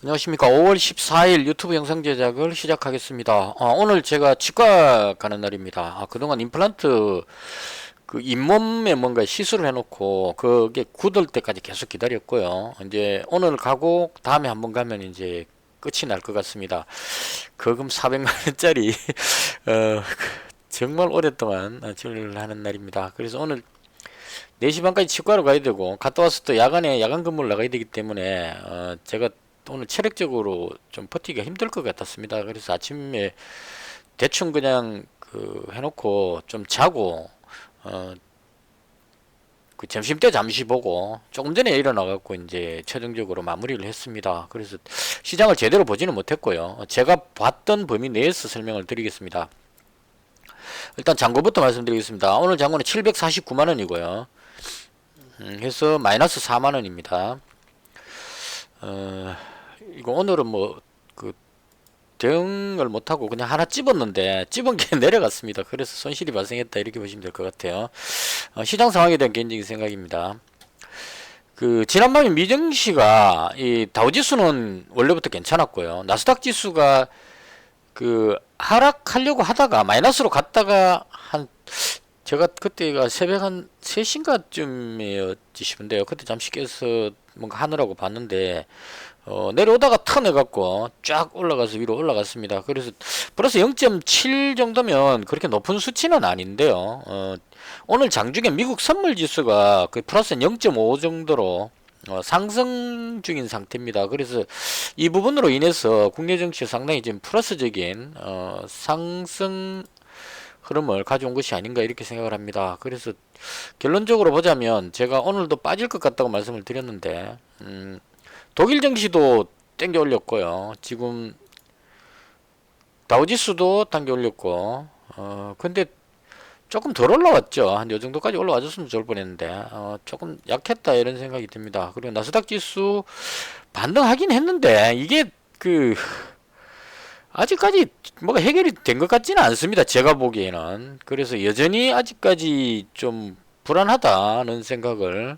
안녕하십니까. 5월 14일 유튜브 영상 제작을 시작하겠습니다. 오늘 제가 치과 가는 날입니다. 그동안 임플란트 잇몸에 뭔가 시술을 해놓고 그게 굳을 때까지 계속 기다렸고요. 이제 오늘 가고 다음에 한번 가면 이제 끝이 날 것 같습니다. 거금 400만원짜리 정말 오랫동안 치료를 하는 날입니다. 그래서 오늘 4시 반까지 치과로 가야 되고 갔다 와서 또 야간에 야간 근무를 나가야 되기 때문에 제가 오늘 체력적으로 좀 버티기가 힘들 것 같았습니다. 그래서 아침에 대충 그냥 해놓고 좀 자고 어, 점심 때 잠시 보고 조금 전에 일어나갖고 이제 최종적으로 마무리를 했습니다. 그래서 시장을 제대로 보지는 못했고요. 제가 봤던 범위 내에서 설명을 드리겠습니다. 일단 잔고부터 말씀드리겠습니다. 오늘 잔고는 749만원이고요. 해서 마이너스 4만원입니다. 이거 오늘은 대응을 못하고 그냥 하나 찝었는데 찝은 게 내려갔습니다. 그래서 손실이 발생했다 이렇게 보시면 될 것 같아요. 시장 상황에 대한 개인적인 생각입니다. 지난밤에 미증시가 이 다우지수는 원래부터 괜찮았고요. 나스닥 지수가 하락하려고 하다가 마이너스로 갔다가 제가 그때가 새벽 한 3시인가쯤이었지 싶은데요. 그때 잠시 깨서 뭔가 하느라고 봤는데 내려오다가 턴해갖고 쫙 올라가서 위로 올라갔습니다. 그래서 플러스 0.7 정도면 그렇게 높은 수치는 아닌데요. 오늘 장중에 미국 선물 지수가 플러스 0.5 정도로 상승 중인 상태입니다. 그래서 이 부분으로 인해서 국내 증시 상당히 지금 플러스적인 상승 흐름을 가져온 것이 아닌가 이렇게 생각을 합니다. 그래서 결론적으로 보자면 제가 오늘도 빠질 것 같다고 말씀을 드렸는데 독일 증시도 땡겨 올렸고요. 지금 다우지수도 당겨 올렸고 근데 조금 덜 올라왔죠. 한 요 정도까지 올라와줬으면 좋을 뻔했는데 조금 약했다 이런 생각이 듭니다. 그리고 나스닥 지수 반등하긴 했는데 이게 아직까지 뭐가 해결이 된 것 같지는 않습니다. 제가 보기에는. 그래서 여전히 아직까지 좀 불안하다는 생각을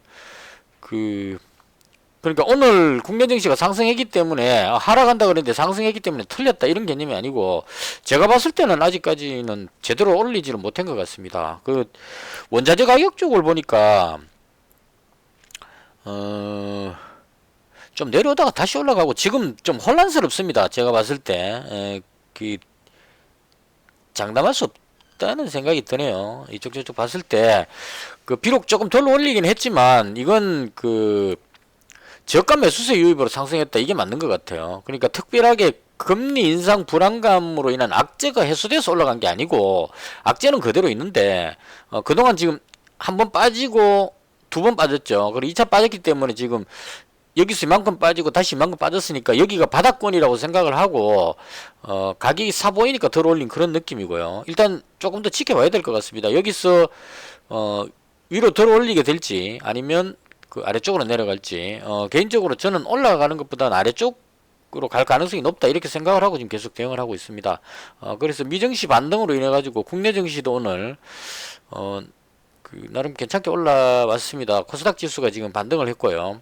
그러니까 오늘 국내 증시가 상승했기 때문에 하락한다 그랬는데 상승했기 때문에 틀렸다 이런 개념이 아니고 제가 봤을 때는 아직까지는 제대로 올리지를 못한 것 같습니다. 원자재 가격 쪽을 보니까 좀 내려오다가 다시 올라가고 지금 좀 혼란스럽습니다. 제가 봤을 때 장담할 수 없다는 생각이 드네요. 이쪽 저쪽 봤을 때 비록 조금 덜 올리긴 했지만 이건 저가 매수세 유입으로 상승했다 이게 맞는 것 같아요. 그러니까 특별하게 금리 인상 불안감으로 인한 악재가 해소돼서 올라간 게 아니고 악재는 그대로 있는데 그동안 지금 한 번 빠지고 두 번 빠졌죠. 그리고 2차 빠졌기 때문에 지금 여기서 이만큼 빠지고 다시 이만큼 빠졌으니까 여기가 바닥권이라고 생각을 하고 가격이 사 보이니까 덜 올린 그런 느낌이고요. 일단 조금 더 지켜봐야 될 것 같습니다. 여기서 위로 덜 올리게 될지 아니면 아래쪽으로 내려갈지 개인적으로 저는 올라가는 것보다는 아래쪽으로 갈 가능성이 높다 이렇게 생각을 하고 지금 계속 대응을 하고 있습니다. 그래서 미증시 반등으로 인해 가지고 국내 증시도 오늘 나름 괜찮게 올라왔습니다. 코스닥 지수가 지금 반등을 했고요.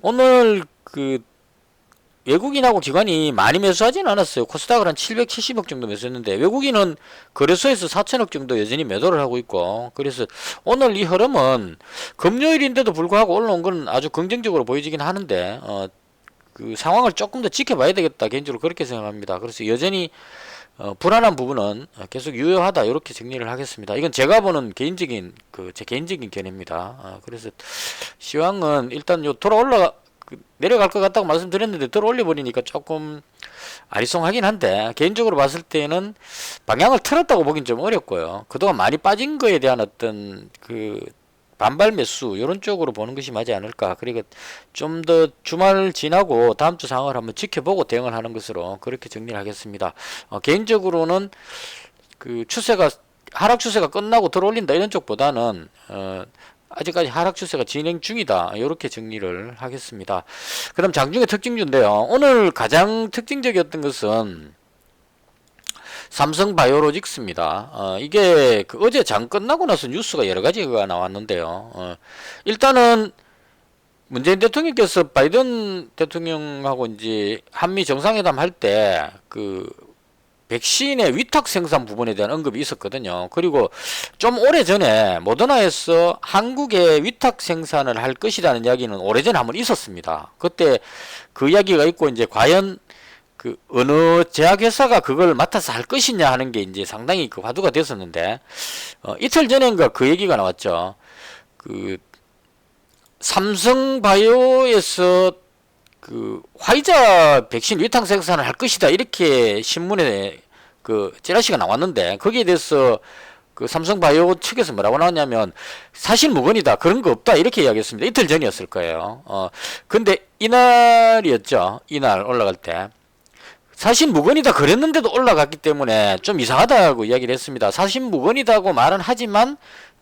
오늘 외국인하고 기관이 많이 매수하지는 않았어요. 코스닥을 한 770억 정도 매수했는데 외국인은 거래소에서 4천억 정도 여전히 매도를 하고 있고 그래서 오늘 이 흐름은 금요일인데도 불구하고 올라온 건 아주 긍정적으로 보여지긴 하는데 상황을 조금 더 지켜봐야 되겠다 개인적으로 그렇게 생각합니다. 그래서 여전히 불안한 부분은 계속 유효하다 이렇게 정리를 하겠습니다. 이건 제가 보는 개인적인 제 개인적인 견해입니다. 그래서 시황은 일단 내려갈 것 같다고 말씀드렸는데 들어 올려버리니까 조금 아리송하긴 한데 개인적으로 봤을 때는 방향을 틀었다고 보긴 좀 어렵고요. 그동안 많이 빠진 거에 대한 어떤 반발 매수 이런 쪽으로 보는 것이 맞지 않을까. 그리고 좀 더 주말 지나고 다음 주 상황을 한번 지켜보고 대응을 하는 것으로 그렇게 정리를 하겠습니다. 개인적으로는 하락 추세가 끝나고 들어올린다 이런 쪽보다는 아직까지 하락 추세가 진행 중이다 이렇게 정리를 하겠습니다. 그 다음 장중의 특징주인데요. 오늘 가장 특징적이었던 것은 삼성바이오로직스입니다. 이게 어제 장 끝나고 나서 뉴스가 여러 가지가 나왔는데요. 일단은 문재인 대통령께서 바이든 대통령하고 이제 한미 정상회담 할 때 그 백신의 위탁 생산 부분에 대한 언급이 있었거든요. 그리고 좀 오래전에 모더나에서 한국에 위탁 생산을 할 것이라는 이야기는 오래전에 한번 있었습니다. 그때 그 이야기가 있고 이제 과연 그 어느 제약회사가 그걸 맡아서 할 것이냐 하는 게 이제 상당히 그 화두가 됐었는데 이틀 전인가 그 얘기가 나왔죠. 그 삼성바이오에서 그 화이자 백신 위탁 생산을 할 것이다 이렇게 신문에 그 찌라시가 나왔는데 거기에 대해서 그 삼성바이오 측에서 뭐라고 나왔냐면 사실 무근이다 그런 거 없다 이렇게 이야기했습니다. 이틀 전이었을 거예요. 근데 이날이었죠. 이날 올라갈 때 사실 무근이다 그랬는데도 올라갔기 때문에 좀 이상하다고 이야기를 했습니다. 사실 무근이다고 말은 하지만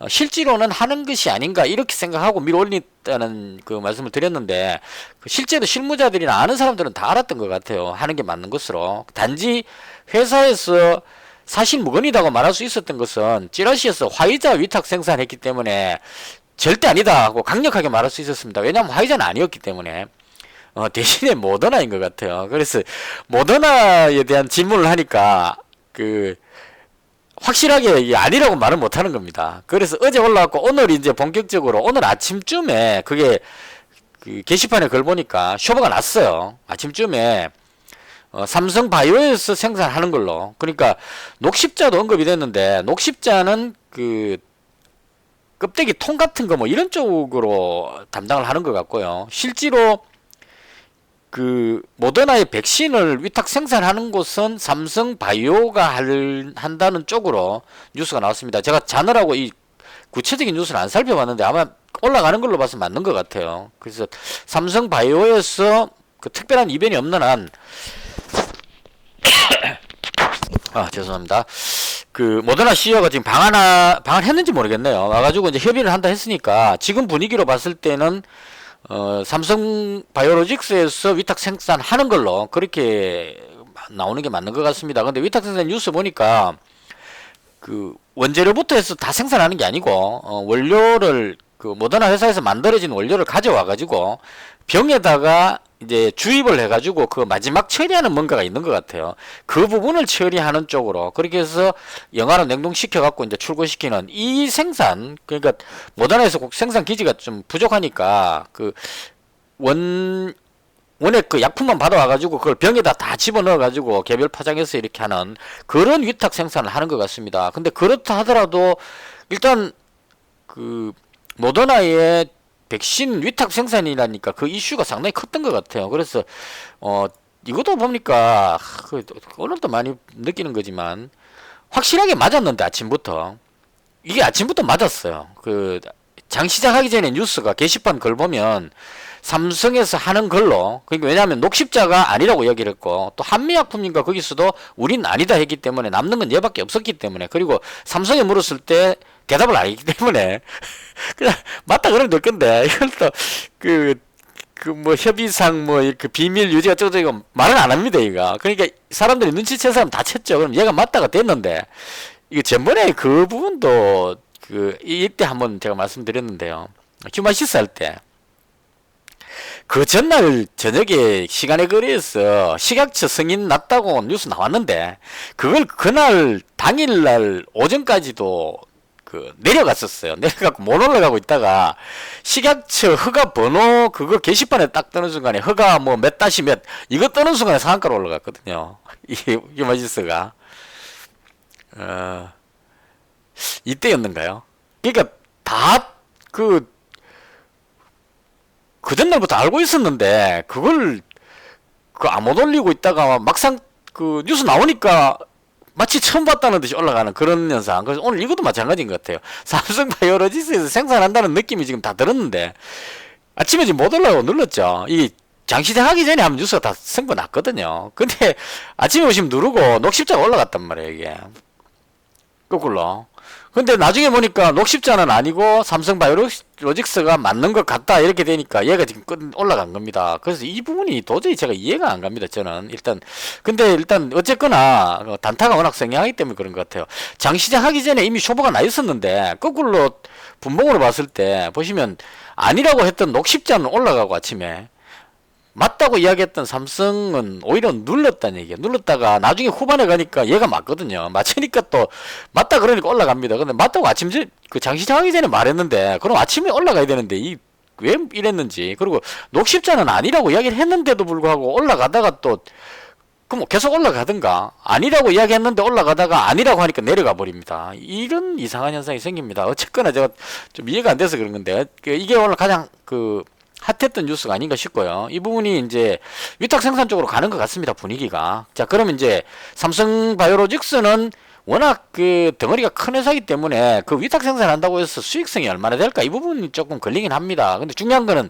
실제로는 하는 것이 아닌가 이렇게 생각하고 밀어 올렸다는 그 말씀을 드렸는데 실제로 실무자들이나 아는 사람들은 다 알았던 것 같아요. 하는 게 맞는 것으로. 단지 회사에서 사실 무근이다고 말할 수 있었던 것은 찌라시에서 화이자 위탁 생산했기 때문에 절대 아니다 하고 강력하게 말할 수 있었습니다. 왜냐하면 화이자는 아니었기 때문에. 대신에 모더나인 것 같아요. 그래서 모더나에 대한 질문을 하니까 그 확실하게 아니라고 말을 못하는 겁니다. 그래서 어제 올라왔고 오늘 이제 본격적으로 오늘 아침쯤에 그게 그 게시판에 글 보니까 쇼부가 났어요. 아침쯤에 삼성바이오에서 생산하는 걸로. 그러니까 녹십자도 언급이 됐는데 녹십자는 그 껍데기 통 같은 거 뭐 이런 쪽으로 담당을 하는 것 같고요. 실제로 그 모더나의 백신을 위탁 생산하는 곳은 삼성바이오가 한다는 쪽으로 뉴스가 나왔습니다. 제가 자느라고 이 구체적인 뉴스는 안 살펴봤는데 아마 올라가는 걸로 봐서 맞는 것 같아요. 그래서 삼성바이오에서 그 특별한 이변이 없는 한 죄송합니다. 그 모더나 CEO가 지금 방한했는지 모르겠네요. 와가지고 이제 협의를 한다 했으니까 지금 분위기로 봤을 때는 삼성바이오로직스에서 위탁 생산하는 걸로 그렇게 나오는 게 맞는 것 같습니다. 근데 위탁 생산 뉴스 보니까 그 원재료부터 해서 다 생산하는 게 아니고 원료를 그 모더나 회사에서 만들어진 원료를 가져와 가지고 병에다가 이제 주입을 해가지고 그 마지막 처리하는 뭔가가 있는 것 같아요. 그 부분을 처리하는 쪽으로 그렇게 해서 영화로 냉동시켜 갖고 이제 출고시키는 이 생산 그러니까 모더나에서 꼭 생산 기지가 좀 부족하니까 그 원액 그 약품만 받아와가지고 그걸 병에다 다 집어넣어가지고 개별 포장해서 이렇게 하는 그런 위탁 생산을 하는 것 같습니다. 근데 그렇다 하더라도 일단 그 모더나의 백신 위탁 생산이라니까 그 이슈가 상당히 컸던 것 같아요. 그래서 이것도 보니까 오늘도 많이 느끼는 거지만 확실하게 맞았는데 아침부터 이게 아침부터 맞았어요. 그 장 시작하기 전에 뉴스가 게시판 글 보면 삼성에서 하는 걸로 그러니까 왜냐하면 녹십자가 아니라고 얘기를 했고 또 한미약품인가 거기서도 우린 아니다 했기 때문에 남는 건 얘밖에 없었기 때문에 그리고 삼성에 물었을 때 대답을 안 했기 때문에 그냥 맞다 그러면 될 건데 이걸 또 뭐 협의상 뭐 그 비밀 유지가 저거 말은 안 합니다 이거. 그러니까 사람들이 눈치챈 사람 다 챘죠. 그럼 얘가 맞다가 됐는데 이거 전번에 그 부분도 그 이때 한번 제가 말씀드렸는데요. 휴마시스 할 때 그 전날 저녁에 시간의 거리에서 식약처 승인 났다고 뉴스 나왔는데 그걸 그날 당일날 오전까지도 그 내려갔었어요. 내려가고 못 올라가고 있다가 식약처 허가 번호 그거 게시판에 딱 뜨는 순간에 허가 뭐 몇 다시 몇 이거 뜨는 순간에 상한가로 올라갔거든요. 이 휴마시스가 이때였는가요? 그러니까 다 그 전날부터 알고 있었는데 그걸 못 올리고 있다가 막상 그 뉴스 나오니까 마치 처음 봤다는 듯이 올라가는 그런 현상. 그래서 오늘 이것도 마찬가지인 것 같아요. 삼성바이오로직스에서 생산한다는 느낌이 지금 다 들었는데 아침에 지금 못 올라가고 눌렀죠. 이 장시장하기 전에 하면 뉴스가 다 선거 났거든요. 근데 아침에 오시면 누르고 녹십자가 올라갔단 말이에요 이게 거꾸로. 근데 나중에 보니까 녹십자는 아니고 삼성바이오로직스가 맞는 것 같다 이렇게 되니까 얘가 지금 올라간 겁니다. 그래서 이 부분이 도저히 제가 이해가 안 갑니다. 저는 근데 일단 어쨌거나 단타가 워낙 생략하기 때문에 그런 것 같아요. 장 시작하기 전에 이미 쇼부가 나 있었는데 거꾸로 분봉으로 봤을 때 보시면 아니라고 했던 녹십자는 올라가고 아침에 맞다고 이야기했던 삼성은 오히려 눌렀다는 얘기야. 눌렀다가 나중에 후반에 가니까 얘가 맞거든요. 맞으니까 또 맞다 그러니까 올라갑니다. 근데 맞다고 아침 그 장시 장하기 전에 말했는데 그럼 아침에 올라가야 되는데 왜 이랬는지. 그리고 녹십자는 아니라고 이야기를 했는데도 불구하고 올라가다가 또 그럼 계속 올라가든가 아니라고 이야기했는데 올라가다가 아니라고 하니까 내려가 버립니다. 이런 이상한 현상이 생깁니다. 어쨌거나 제가 좀 이해가 안 돼서 그런 건데 이게 오늘 가장 핫했던 뉴스가 아닌가 싶고요. 이 부분이 이제 위탁 생산 쪽으로 가는 것 같습니다. 분위기가. 자, 그럼 이제 삼성바이오로직스는 워낙 덩어리가 큰 회사이기 때문에 그 위탁 생산한다고 해서 수익성이 얼마나 될까 이 부분이 조금 걸리긴 합니다. 근데 중요한 거는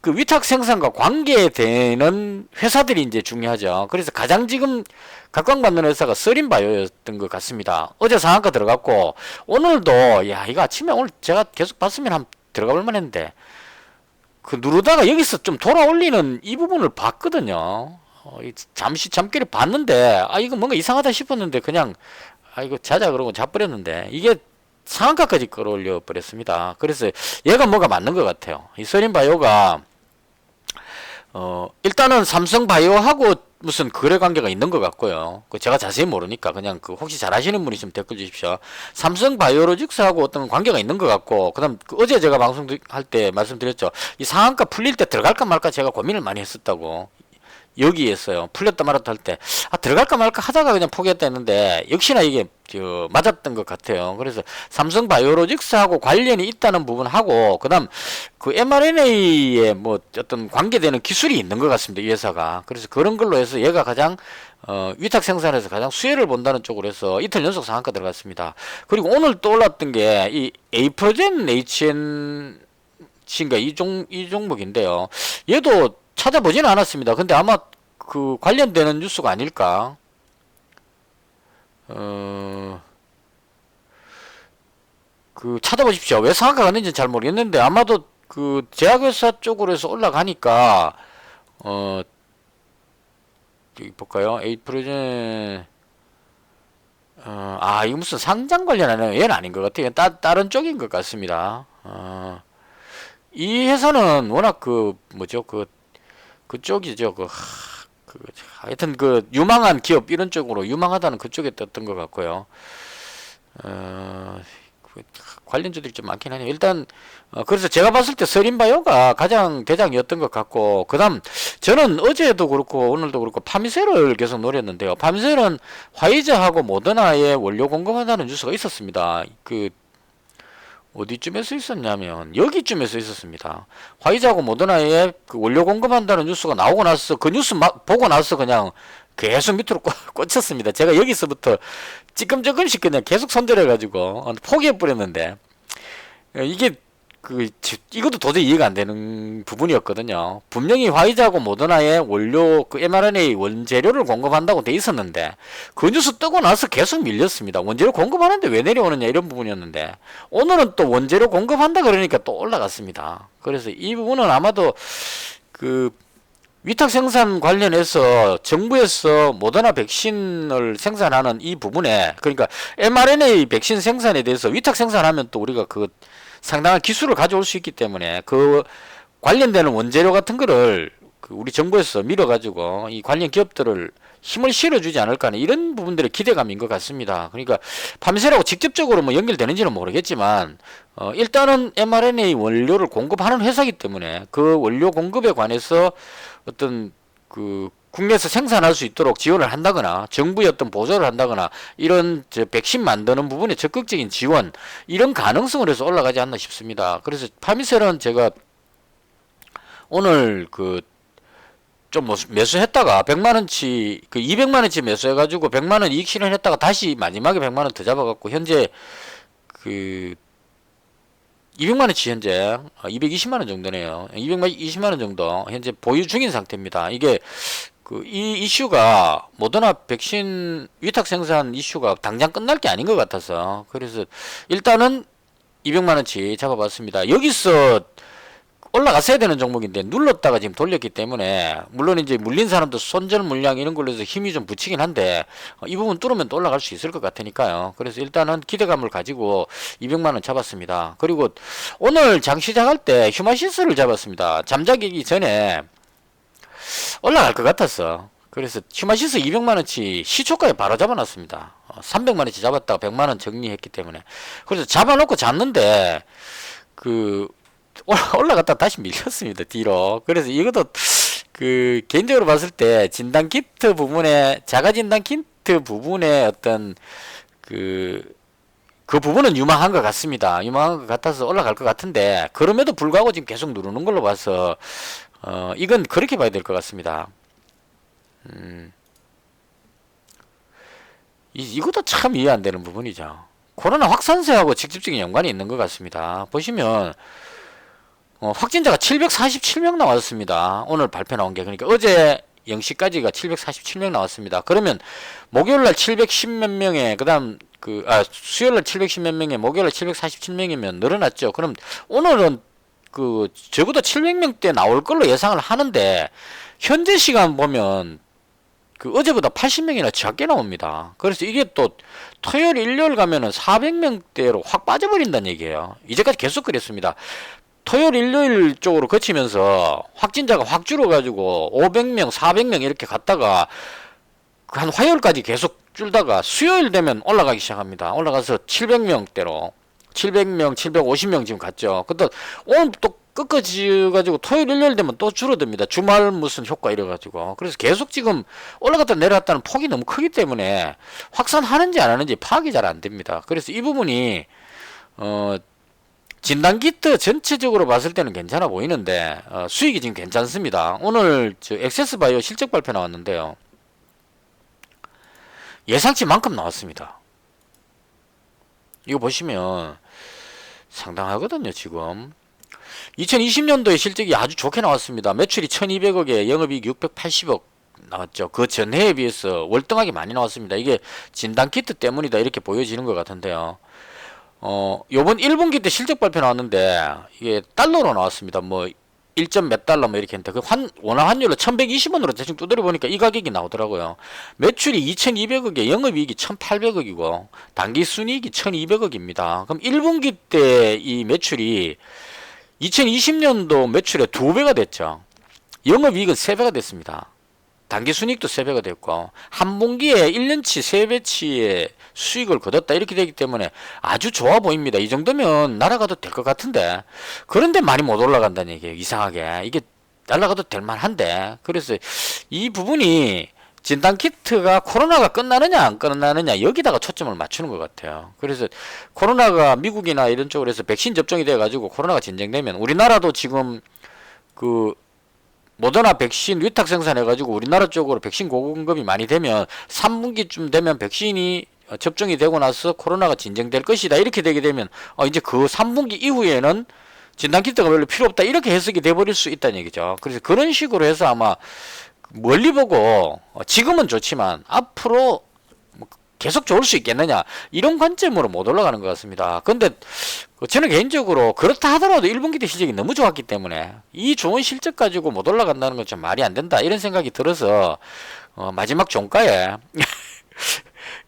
그 위탁 생산과 관계되는 회사들이 이제 중요하죠. 그래서 가장 지금 각광받는 회사가 서린바이오였던 것 같습니다. 어제 상한가 들어갔고 오늘도 야 이거 아침에 오늘 제가 계속 봤으면 한번 들어가 볼 만했는데 누르다가 여기서 좀 돌아 올리는 이 부분을 봤거든요. 잠시 잠결에 봤는데 이거 뭔가 이상하다 싶었는데 그냥 이거 자자 그러고 자버렸는데 이게 상한가까지 끌어올려 버렸습니다. 그래서 얘가 뭐가 맞는 것 같아요. 이 서린바이오가 일단은 삼성바이오하고 무슨 거래 관계가 있는 것 같고요. 제가 자세히 모르니까 그냥 혹시 잘 아시는 분이 좀 댓글 주십시오. 삼성바이오로직스하고 어떤 관계가 있는 것 같고, 그다음 어제 제가 방송할 때 말씀드렸죠. 이 상한가 풀릴 때 들어갈까 말까 제가 고민을 많이 했었다고. 여기에서요. 풀렸다 말았다 할 때 들어갈까 말까 하다가 그냥 포기했다 했는데 역시나 이게 맞았던 것 같아요. 그래서 삼성바이오로직스하고 관련이 있다는 부분하고 그다음 mRNA에 뭐 어떤 관계되는 기술이 있는 것 같습니다. 이 회사가. 그래서 그런 걸로 해서 얘가 가장 위탁 생산에서 가장 수혜를 본다는 쪽으로 해서 이틀 연속 상한가 들어갔습니다. 그리고 오늘 또 올랐던 게 이 에이프로젠 HNC인가 이 종목인데요. 얘도 찾아보지는 않았습니다. 근데 아마 관련되는 뉴스가 아닐까. 찾아보십시오. 왜 상한가 갔는지 잘 모르겠는데 아마도 제약회사 쪽으로 해서 올라가니까 여기 볼까요? 에이프로젠 이거 무슨 상장 관련하는 얘는 아닌 것 같아요. 다른 쪽인 것 같습니다. 이 회사는 워낙 그쪽이죠. 하여튼 유망한 기업 이런 쪽으로 유망하다는 그쪽에 떴던 것 같고요. 관련주들이 좀 많긴 하네요. 일단 그래서 제가 봤을 때 서린바이오가 가장 대장이었던 것 같고 그다음 저는 어제도 그렇고 오늘도 그렇고 파미셀을 계속 노렸는데요. 파미셀은 화이자하고 모더나에 원료 공급한다는 뉴스가 있었습니다. 어디쯤에서 있었냐면 여기쯤에서 있었습니다. 화이자하고 모더나에 원료 공급한다는 뉴스가 나오고 나서 그 뉴스 보고 나서 그냥 계속 밑으로 꽂혔습니다. 제가 여기서부터 조금씩 그냥 계속 손절해가지고 포기해버렸는데 이게 이것도 도저히 이해가 안 되는 부분이었거든요. 분명히 화이자하고 모더나의 원료 mRNA 원재료를 공급한다고 돼 있었는데 그 뉴스 뜨고 나서 계속 밀렸습니다. 원재료 공급하는데 왜 내려오느냐 이런 부분이었는데 오늘은 또 원재료 공급한다 그러니까 또 올라갔습니다. 그래서 이 부분은 아마도 위탁 생산 관련해서 정부에서 모더나 백신을 생산하는 이 부분에 그러니까 mRNA 백신 생산에 대해서 위탁 생산하면 또 우리가 상당한 기술을 가져올 수 있기 때문에 관련되는 원재료 같은 거를 우리 정부에서 밀어가지고 이 관련 기업들을 힘을 실어주지 않을까 하는 이런 부분들의 기대감인 것 같습니다. 그러니까 파미셀하고 직접적으로 뭐 연결되는지는 모르겠지만 일단은 mRNA 원료를 공급하는 회사이기 때문에 그 원료 공급에 관해서 어떤 국내에서 생산할 수 있도록 지원을 한다거나 정부의 어떤 보조를 한다거나 이런 백신 만드는 부분에 적극적인 지원 이런 가능성을 해서 올라가지 않나 싶습니다. 그래서 파미셀은 제가 오늘 좀 매수했다가 100만원치 200만원치 매수해가지고 100만원 이익 실현했다가 다시 마지막에 100만원 더 잡아갖고 현재 200만원치 현재 220만원 정도네요. 220만원 정도 현재 보유 중인 상태입니다. 이게 이 이슈가 모더나 백신 위탁 생산 이슈가 당장 끝날 게 아닌 것 같아서 그래서 일단은 200만원치 잡아봤습니다. 여기서 올라갔어야 되는 종목인데 눌렀다가 지금 돌렸기 때문에 물론 이제 물린 사람도 손절 물량 이런 걸로 해서 힘이 좀 붙이긴 한데 이 부분 뚫으면 또 올라갈 수 있을 것 같으니까요. 그래서 일단은 기대감을 가지고 200만 원 잡았습니다. 그리고 오늘 장 시작할 때 휴마시스를 잡았습니다. 잠자기 전에 올라갈 것 같았어. 그래서 휴마시스 200만원치 시초가에 바로 잡아놨습니다. 300만원치 잡았다가 100만원 정리했기 때문에. 그래서 잡아놓고 잤는데 올라갔다 다시 밀렸습니다. 뒤로. 그래서 이것도 개인적으로 봤을 때 진단키트 부분에 자가진단키트 부분에 어떤 그 부분은 유망한 것 같습니다. 유망한 것 같아서 올라갈 것 같은데 그럼에도 불구하고 지금 계속 누르는 걸로 봐서 이건 그렇게 봐야 될 것 같습니다. 이것도 참 이해 안 되는 부분이죠. 코로나 확산세하고 직접적인 연관이 있는 것 같습니다. 보시면 확진자가 747명 나왔습니다. 오늘 발표 나온 게. 그러니까 어제 0시까지가 747명 나왔습니다. 그러면 목요일날 710몇 명에 그다음 수요일날 710몇 명에 목요일날 747명이면 늘어났죠. 그럼 오늘은 적어도 700명대 나올 걸로 예상을 하는데 현재 시간 보면 어제보다 80명이나 작게 나옵니다. 그래서 이게 또 토요일 일요일 가면은 400명대로 확 빠져버린다는 얘기예요. 이제까지 계속 그랬습니다. 토요일 일요일 쪽으로 거치면서 확진자가 확 줄어가지고 500명 400명 이렇게 갔다가 한 화요일까지 계속 줄다가 수요일 되면 올라가기 시작합니다. 올라가서 700명대로 700명 750명 지금 갔죠. 근데 오늘 또 꺾어지가지고 토요일 일요일 되면 또 줄어듭니다. 주말 무슨 효과 이래가지고. 그래서 계속 지금 올라갔다 내려갔다는 폭이 너무 크기 때문에 확산하는지 안 하는지 파악이 잘 안 됩니다. 그래서 이 부분이 진단키트 전체적으로 봤을 때는 괜찮아 보이는데 수익이 지금 괜찮습니다. 오늘 액세스바이오 실적 발표 나왔는데요. 예상치 만큼 나왔습니다. 이거 보시면 상당하거든요. 지금 2020년도에 실적이 아주 좋게 나왔습니다. 매출이 1200억에 영업이익 680억 나왔죠. 그 전해에 비해서 월등하게 많이 나왔습니다. 이게 진단키트 때문이다 이렇게 보여지는 것 같은데요. 요번 1분기 때 실적 발표 나왔는데 이게 달러로 나왔습니다. 뭐 1점 몇 달러 뭐 이렇게 했는데 원화 환율로 1120원으로 대충 두드려 보니까 이 가격이 나오더라고요. 매출이 2200억에 영업이익이 1800억이고 당기순이익이 1200억입니다. 그럼 1분기 때 이 매출이 2020년도 매출의 2배가 됐죠. 영업이익은 3배가 됐습니다. 당기순이익도 3배가 됐고 한 분기에 1년치 3배치의 수익을 거뒀다 이렇게 되기 때문에 아주 좋아 보입니다. 이 정도면 날아가도 될 것 같은데 그런데 많이 못 올라간다는 얘기예요. 이상하게 이게 날아가도 될 만한데 그래서 이 부분이 진단키트가 코로나가 끝나느냐 안 끝나느냐 여기다가 초점을 맞추는 것 같아요. 그래서 코로나가 미국이나 이런 쪽으로 해서 백신 접종이 돼 가지고 코로나가 진정되면 우리나라도 지금 모더나 백신 위탁 생산해 가지고 우리나라 쪽으로 백신 공급이 많이 되면 3분기쯤 되면 백신이 접종이 되고 나서 코로나가 진정될 것이다 이렇게 되게 되면 이제 그 3분기 이후에는 진단키트가 별로 필요 없다 이렇게 해석이 돼버릴 수 있다는 얘기죠. 그래서 그런 식으로 해서 아마 멀리 보고 지금은 좋지만 앞으로 계속 좋을 수 있겠느냐 이런 관점으로 못 올라가는 것 같습니다. 근데 저는 개인적으로 그렇다 하더라도 1분기 때 실적이 너무 좋았기 때문에 이 좋은 실적 가지고 못 올라간다는 건 좀 말이 안 된다 이런 생각이 들어서 마지막 종가에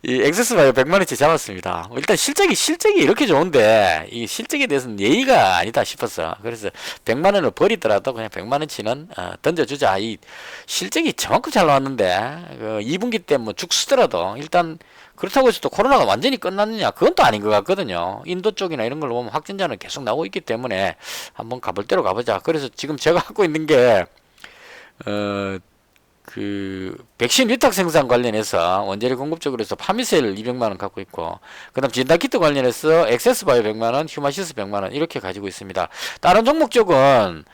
이 액세스바이오 100만원치 잡았습니다. 일단 실적이 이렇게 좋은데 이 실적에 대해서는 예의가 아니다 싶었어. 그래서 100만원을 버리더라도 그냥 100만원치는 던져주자. 이 실적이 저만큼 잘 나왔는데 2분기 때 뭐 죽 쓰더라도 일단 그렇다고 해서 또 코로나가 완전히 끝났느냐 그건 또 아닌 것 같거든요. 인도 쪽이나 이런 걸로 보면 확진자는 계속 나오고 있기 때문에 한번 가볼 대로 가보자. 그래서 지금 제가 갖고 있는 게 백신 위탁 생산 관련해서 원재료 공급 쪽으로 해서 파미셀 200만원 갖고 있고 그 다음 진단키트 관련해서 액세스바이오 100만원 휴마시스 100만원 이렇게 가지고 있습니다. 다른 종목 쪽은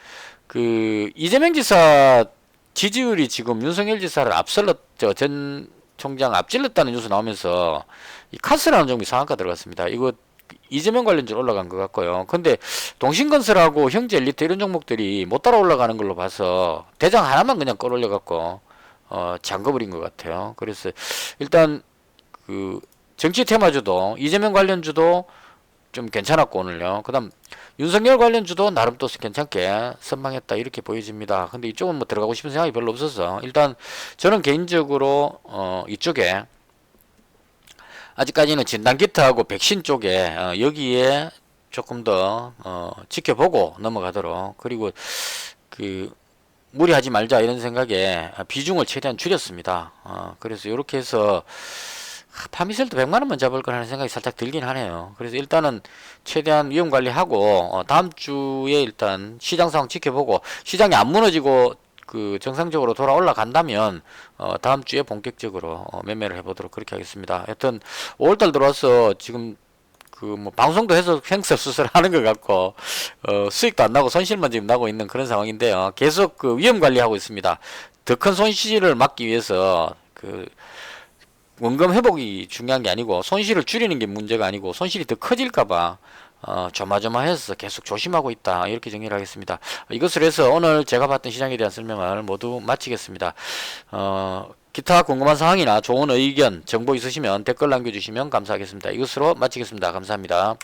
이재명 지사 지지율이 지금 윤석열 지사를 앞설렀죠. 전 총장 앞질렀다는 뉴스 나오면서 이 카스라는 종목이 상한가 들어갔습니다. 이거 이재명 관련주로 올라간 것 같고요. 근데 동신건설하고 형제엘리트 이런 종목들이 못 따라 올라가는 걸로 봐서 대장 하나만 그냥 끌어올려 갖고 잠궈버린 것 같아요. 그래서 일단 정치 테마주도 이재명 관련주도 좀 괜찮았고 오늘요. 그다음 윤석열 관련주도 나름 또 괜찮게 선방했다 이렇게 보여집니다. 근데 이쪽은 뭐 들어가고 싶은 생각이 별로 없어서 일단 저는 개인적으로 이쪽에 아직까지는 진단키트하고 백신 쪽에 여기에 조금 더 지켜보고 넘어가도록, 그리고 그 무리하지 말자 이런 생각에 비중을 최대한 줄였습니다. 그래서 이렇게 해서 파미셀도 100만원만 잡을 거라는 생각이 살짝 들긴 하네요. 그래서 일단은 최대한 위험 관리하고 다음 주에 일단 시장 상황 지켜보고, 시장이 안 무너지고 그 정상적으로 돌아 올라간다면 다음 주에 본격적으로 매매를 해보도록 그렇게 하겠습니다. 하여튼 5월달 들어와서 지금 그 뭐 방송도 해서 횡설수설 하는 것 같고 수익도 안 나고 손실만 지금 나고 있는 그런 상황인데요. 계속 그 위험 관리하고 있습니다. 더 큰 손실을 막기 위해서 그 원금 회복이 중요한 게 아니고 손실을 줄이는 게 문제가 아니고 손실이 더 커질까봐 조마조마해서 계속 조심하고 있다 이렇게 정리를 하겠습니다. 이것을 해서 오늘 제가 봤던 시장에 대한 설명을 모두 마치겠습니다. 기타 궁금한 사항이나 좋은 의견 정보 있으시면 댓글 남겨주시면 감사하겠습니다. 이것으로 마치겠습니다. 감사합니다.